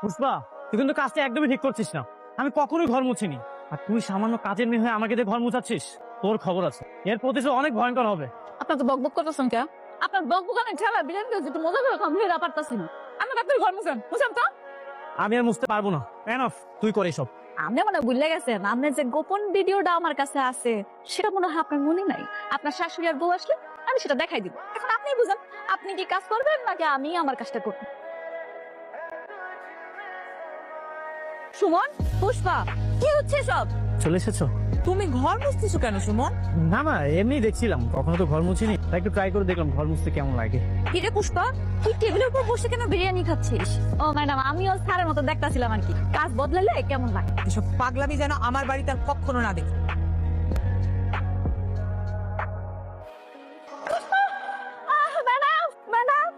পুষ্পা, তুই কিন্তু কাজটা একদমই ঠিক করছিস না। আমি কখনোই ঘর মুছিনি, আর তুই সামান্য কাজের মেয়ে হয়ে আমাকে দিয়ে ঘর মুছাচ্ছিস। তোর খবর আছে, এর প্রতিশোধ অনেক ভয়ঙ্কর হবে। আপনার তো বকবক করতেছেন কে? আপনার বকবকানে ঠেলা বিলেন তো একটু মজা করে কম হয়ে পারতাছি না। আমি আপনার ঘর মুছেন তো। আমি আর মুছতে পারবো না। এনাফ, তুই করে সব। আপনি মনে ভুলে গেছেন, আপনার যে গোপন ভিডিওটা আমার কাছে আছে সেটা মনে হয় আপনার মনে নাই। আপনার শাশুড়ি আর বউ আসলে আমি সেটা দেখাই দিব। এখন আপনি বুঝেন, আপনি কি কাজ করবেন নাকি আমি আমার কাজটা করব। সুমন, পুষ্পা, কি হচ্ছে সব? চলে এসেছো? তুমি ঘর মুছতেছো কেন সুমন? না না, এমনি দেখছিলাম, কখনো তো ঘর মুছিনি, তাই একটু ট্রাই করে দেখলাম ঘর মুছতে কেমন লাগে। কি রে পুষ্পা, তুই টেবিলের উপর বসে কেন বিরিয়ানি খাচ্ছিস? ও ম্যাডাম, আমিও স্যারের মতো দেখতাছিলাম আর কি, কাজ বদলালে কেমন লাগে। এসব পাগলামি যেন আমার বাড়িতে আর কখনো না দেখি। ম্যাডাম, ম্যাডাম,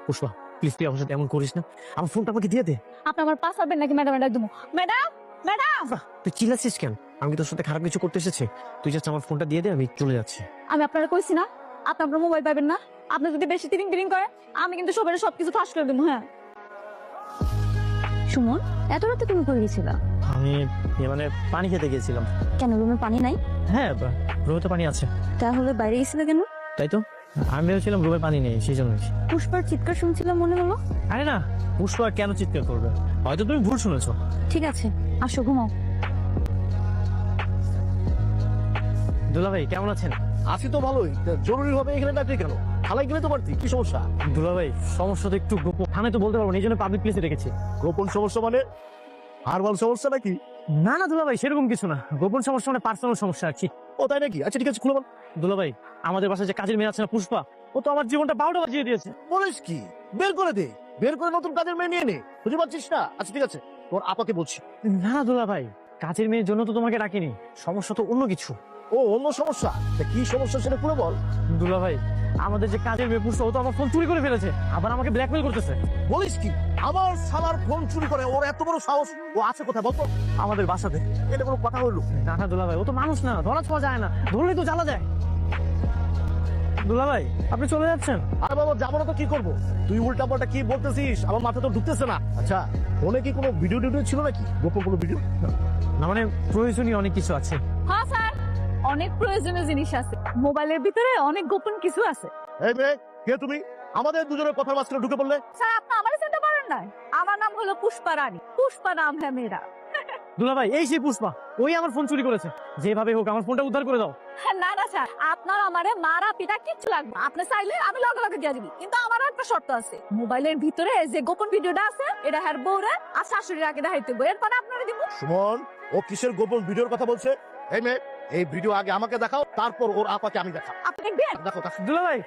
পুষ্পা, প্লিজ তুই আমার সাথে এমন করিস না। আমার ফোনটা আমাকে দিয়ে দে। আপনি আমার পাস পাবেন নাকি ম্যাডাম? একদম ম্যাডাম, ম্যাডাম, তুই চিল্লাচ্ছিস কেন? আমি কি তোর সাথে খারাপ কিছু করতে এসেছি? তুই জাস্ট আমার ফোনটা দিয়ে দে, আমি চলে যাচ্ছি। আমি আপনারা কইছি না আপনি আপনার মোবাইল পাবেন না। আপনি যদি বেশি তিরিং তিরিং করে আমি কিন্তু সবাই সবকিছু ফাঁস করে দেবো। হ্যাঁ সুমন, এত রাতে তুমি করে গেছিলা? আমি মানে পানি খেতে গেছিলাম। কেন, রুমে পানি নাই? হ্যাঁ, রুমে তো পানি আছে। তাহলে বাইরে গেছিলে কেন? তাই তো, আমি ভেবেছিলাম রুমে পানি নেই, সেই জন্যই। পুষ্পার চিৎকার শুনছিলাম মনে হলো। আরে না, পুষ্পা কেন চিৎকার করবে? হয়তো তুমি ভুল শুনেছো। ঠিক আছে, আসো ঘুমাও। দুলা ভাই কেমন আছেন? আছি তো ভালোই। জরুরি হবে এখানে ডাকলি কেন? থানায় গেলে তো পারতি, কি সমস্যা? দুলা ভাই, সমস্যা তো একটু গোপন, থানায় তো বলতে পারবো না, এই জন্য পাবলিক প্লেসে রেখেছি। গোপন সমস্যা মানে হারবাল সমস্যা নাকি? না না দুলা ভাই, সেরকম কিছু না। গোপন সমস্যা মানে পার্সোনাল সমস্যা আর কি। ও তাই নাকি? আচ্ছা ঠিক আছে, খুলে বল। দুলা ভাই, আমাদের বাসায় যে কাজের মেয়ে আছে না পুষ্পা, ও তো আমার জীবনটা 12টা বাজিয়ে দিয়েছে। বলিস কি? বের করে দে, বের করে নতুন কাজের মেয়ে নিয়ে নে। বুঝতে পারছিস না? আচ্ছা ঠিক আছে, তোর আপাকে বলছি। না না দুলা ভাই, কাজের মেয়ের জন্য তো তোমাকে ডাকিনি, সমস্যা তো অন্য কিছু। ও অন্য সমস্যা? তা কি সমস্যা সেটা খুলে বল। দুলা ভাই, আমাদের যে কাজের মেয়ে পুষ্পা, ও তো আমার ফোন চুরি করে ফেলেছে, আবার আমাকে ব্ল্যাকমেল করতেছে। বলিস কি? আমার শালার ফোন চুরি করে? ওর এত বড় সাহস! ও আছে কোথায় বলতো? আমাদের বাসাতে। এটা কোনো কথা হইলো? না না দুলা ভাই, ও তো মানুষ না, ধরা ছোঁয়া যায় না, ধরলেই তো জ্বালা যায়। দুলা ভাই, আপনি চলে যাচ্ছেন? আরে বাবা, যাবো না তো কি করবো? তুই উল্টা পাল্টা কি বলতেছিস? আমার মাথা তো ঢুকতেছে না। আচ্ছা, ফোনে কি কোনো ভিডিও টিডিও ছিল নাকি? গোপন কোনো ভিডিও? না মানে প্রয়োজনীয় অনেক কিছু আছে। হ্যাঁ স্যার, অনেক প্রয়োজনীয় জিনিস আছে, মোবাইলের ভিতরে অনেক গোপন কিছু আছে। এই মেয়ে, কে তুমি? আমাদের দুজনের কথার মাঝখানে ঢুকে পড়লে? স্যার, আপনি আমার চিনতে পারেন না? আমার নাম হলো পুষ্পা রানী, পুষ্পা নাম হ্যাঁ মেরা। দুলা ভাই, এই সেই পুষ্পা, ওই আমার ফোন চুরি করেছে। যেভাবে হোক আমার ফোনটা উদ্ধার করে দাও। না না স্যার, আপনার আমারে মারা পিটা কিচ্ছু লাগবে, আপনি চাইলে আমি লগে লগে দিয়ে দিবি, কিন্তু আমার একটা শর্ত আছে। মোবাইলের ভিতরে যে গোপন ভিডিওটা আছে এটা হ্যার বউরে আর শাশুড়ির আগে দেখাইতে হবে, এরপরে আপনারা দিব। সুমন, ও কিসের গোপন ভিডিওর কথা বলছে? এই মেয়ে, এই ভিডিও আগে আমাকে দেখাও, তারপর ওর আপাকে আমি দেখাও। আপনি দেখবেন? দেখো দেখো। দুলা ভাই,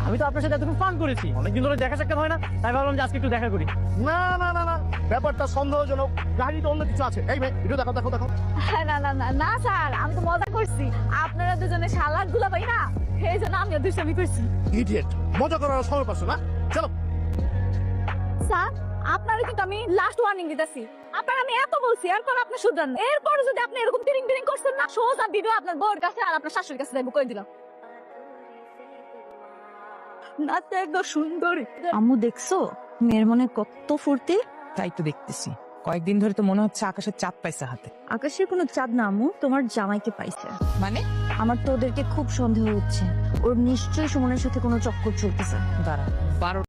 আমি তো আপনার সাথে এতক্ষণ ফান করেছি, অনেকদিন ধরে দেখা সাক্ষাৎ হয় না, তাই ভাবলাম যে আজকে একটু দেখা করি। না না না না, ব্যাপারটা সন্দেহজনক, গাড়িতে অন্য কিছু আছে। এই মেয়ে, ভিডিও দেখো দেখো দেখো। না না না না স্যার, আমি তো মজা করছি। আপনারা দুজনে শালার গুলা পাই না, সেই জন্য আমিও দুষ্টামি করছি। ইডিয়েট, মজা করার সময় পাচ্ছ না? চলো। স্যার, আপনারা কিন্তু আমি লাস্ট ওয়ার্নিং দিতেছি, আপনার আমি এত বলছি, এরপর আপনি শুধরান। এরপর যদি আপনি এরকম তিরিং তিরিং করছেন না, সোজা ভিডিও আপনার বউয়ের কাছে আর আপনার শাশুড়ির কাছে দেবো, কই দিলাম। নাচতে একদম সুন্দরী। আম্মু দেখছো মেয়ের মনে কত ফুর্তি? তাই তো দেখতেছি, কয়েকদিন ধরে তো মনে হচ্ছে আকাশের চাঁদ পাইছে হাতে। আকাশের কোনো চাঁদ না আম্মু, তোমার জামাইকে পাইছে। মানে? আমার তো ওদেরকে খুব সন্দেহ হচ্ছে, ওর নিশ্চয়ই সুমনের সাথে কোনো চক্কর চলতেছে। দাঁড়া, 12